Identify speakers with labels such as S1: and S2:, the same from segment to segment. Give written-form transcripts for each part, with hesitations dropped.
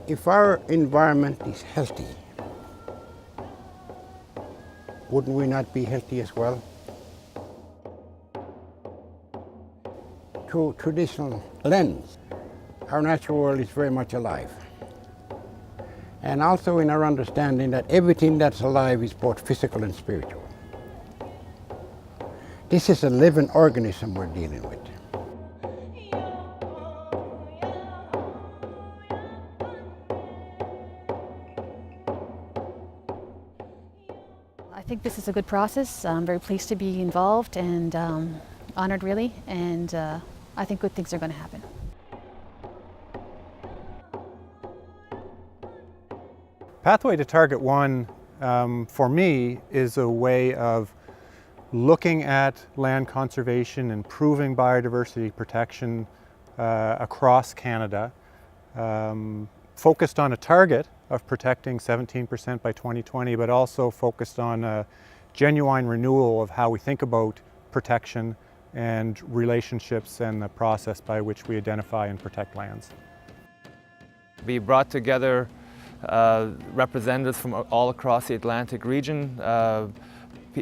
S1: If our environment is healthy, wouldn't we not be healthy as well? Through traditional lens, our natural world is very much alive. And also in our understanding that everything that's alive is both physical and spiritual. This is a living organism we're dealing with.
S2: I think this is a good process. I'm very pleased to be involved and honored really, and I think good things are going to happen.
S3: Pathway to Target 1 for me is a way of looking at land conservation, improving biodiversity protection across Canada, focused on a target of protecting 17% by 2020, but also focused on a genuine renewal of how we think about protection and relationships and the process by which we identify and protect lands.
S4: We brought together representatives from all across the Atlantic region,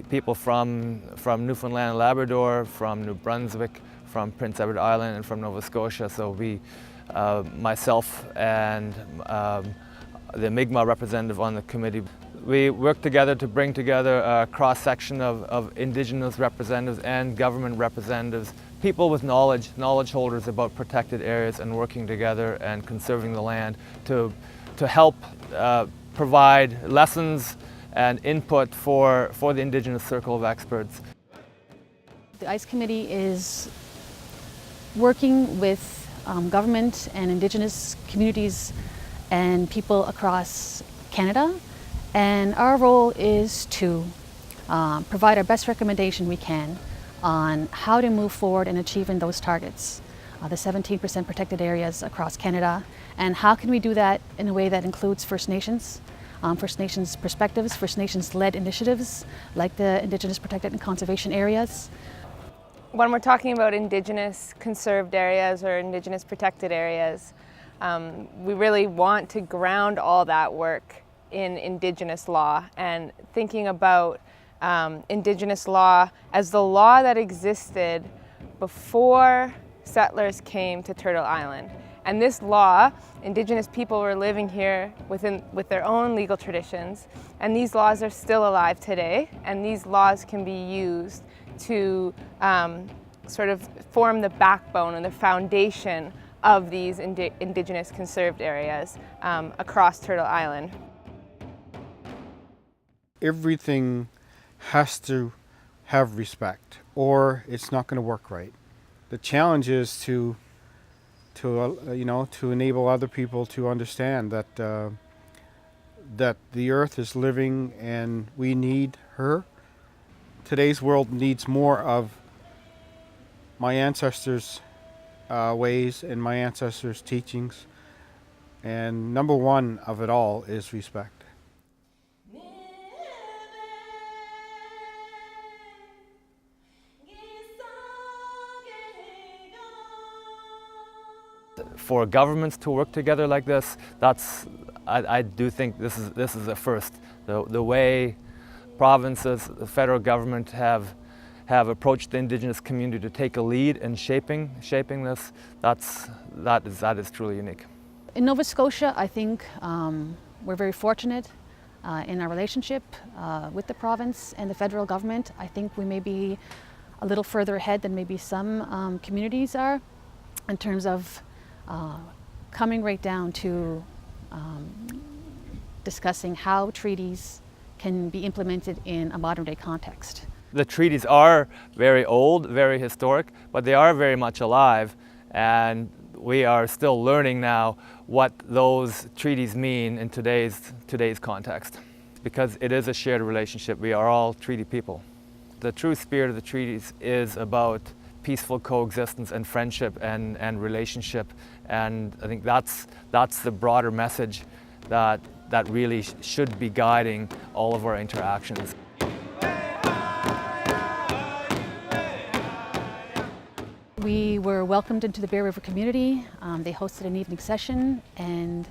S4: people from Newfoundland and Labrador, from New Brunswick, from Prince Edward Island, and from Nova Scotia. So we, myself and the Mi'kmaq representative on the committee, we worked together to bring together a cross-section of Indigenous representatives and government representatives, people with knowledge holders about protected areas, and working together and conserving the land to help provide lessons and input for the Indigenous Circle of Experts.
S2: The I.C.E. committee is working with government and Indigenous communities and people across Canada, and our role is to provide our best recommendation we can on how to move forward in achieving those targets, the 17% protected areas across Canada, and how can we do that in a way that includes First Nations perspectives, First Nations-led initiatives like the Indigenous Protected and Conservation Areas.
S5: When we're talking about Indigenous conserved areas or Indigenous protected areas, we really want to ground all that work in Indigenous law, and thinking about Indigenous law as the law that existed before settlers came to Turtle Island. And this law, Indigenous people were living here with their own legal traditions, and these laws are still alive today, and these laws can be used to sort of form the backbone and the foundation of these Indigenous conserved areas across Turtle Island.
S6: Everything has to have respect, or it's not going to work right. The challenge is to enable other people to understand that that the earth is living and we need her. Today's world needs more of my ancestors' ways and my ancestors' teachings, and number one of it all is respect.
S4: For governments to work together like this, I do think this is a first. The way provinces, the federal government have approached the Indigenous community to take a lead in shaping this, that is truly unique.
S2: In Nova Scotia, I think we're very fortunate in our relationship with the province and the federal government. I think we may be a little further ahead than maybe some communities are in terms of coming right down to discussing how treaties can be implemented in a modern day context.
S4: The treaties are very old, very historic, but they are very much alive, and we are still learning now what those treaties mean in today's context, because it is a shared relationship. We are all treaty people. The true spirit of the treaties is about peaceful coexistence and friendship and relationship, and I think that's the broader message that really should be guiding all of our interactions.
S2: We were welcomed into the Bear River community. They hosted an evening session, and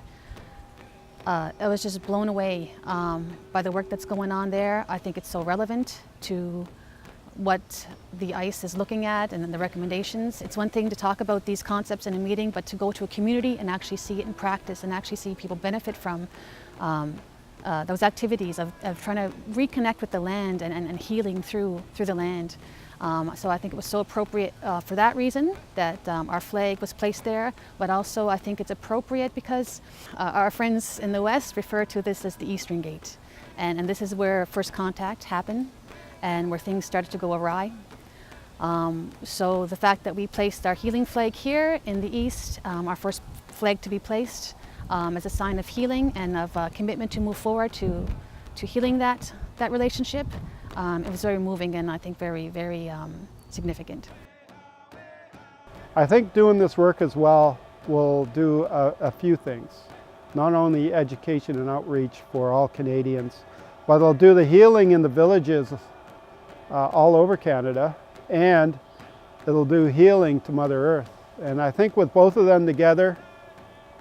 S2: I was just blown away by the work that's going on there. I think it's so relevant to what the I.C.E. is looking at and then the recommendations. It's one thing to talk about these concepts in a meeting, but to go to a community and actually see it in practice and actually see people benefit from those activities of trying to reconnect with the land and healing through the land. So I think it was so appropriate for that reason that our flag was placed there, but also I think it's appropriate because our friends in the West refer to this as the Eastern Gate. And this is where first contact happened and where things started to go awry. So the fact that we placed our healing flag here in the East, our first flag to be placed as a sign of healing and of commitment to move forward to healing that relationship, it was very moving and I think very, very significant.
S7: I think doing this work as well will do a few things. Not only education and outreach for all Canadians, but it'll do the healing in the villages all over Canada, and it'll do healing to Mother Earth. And I think with both of them together,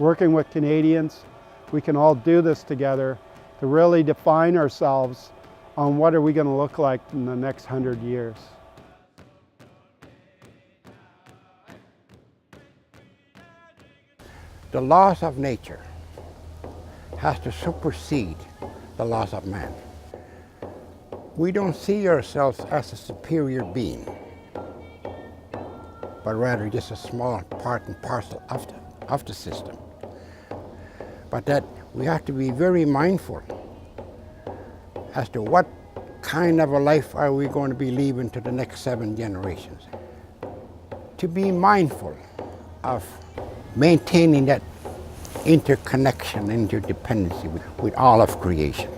S7: working with Canadians, we can all do this together to really define ourselves on what are we going to look like in the next 100 years.
S1: The laws of nature has to supersede the laws of man. We don't see ourselves as a superior being, but rather just a small part and parcel of the system. But that we have to be very mindful as to what kind of a life are we going to be leaving to the next 7 generations. To be mindful of maintaining that interconnection, interdependency with all of creation.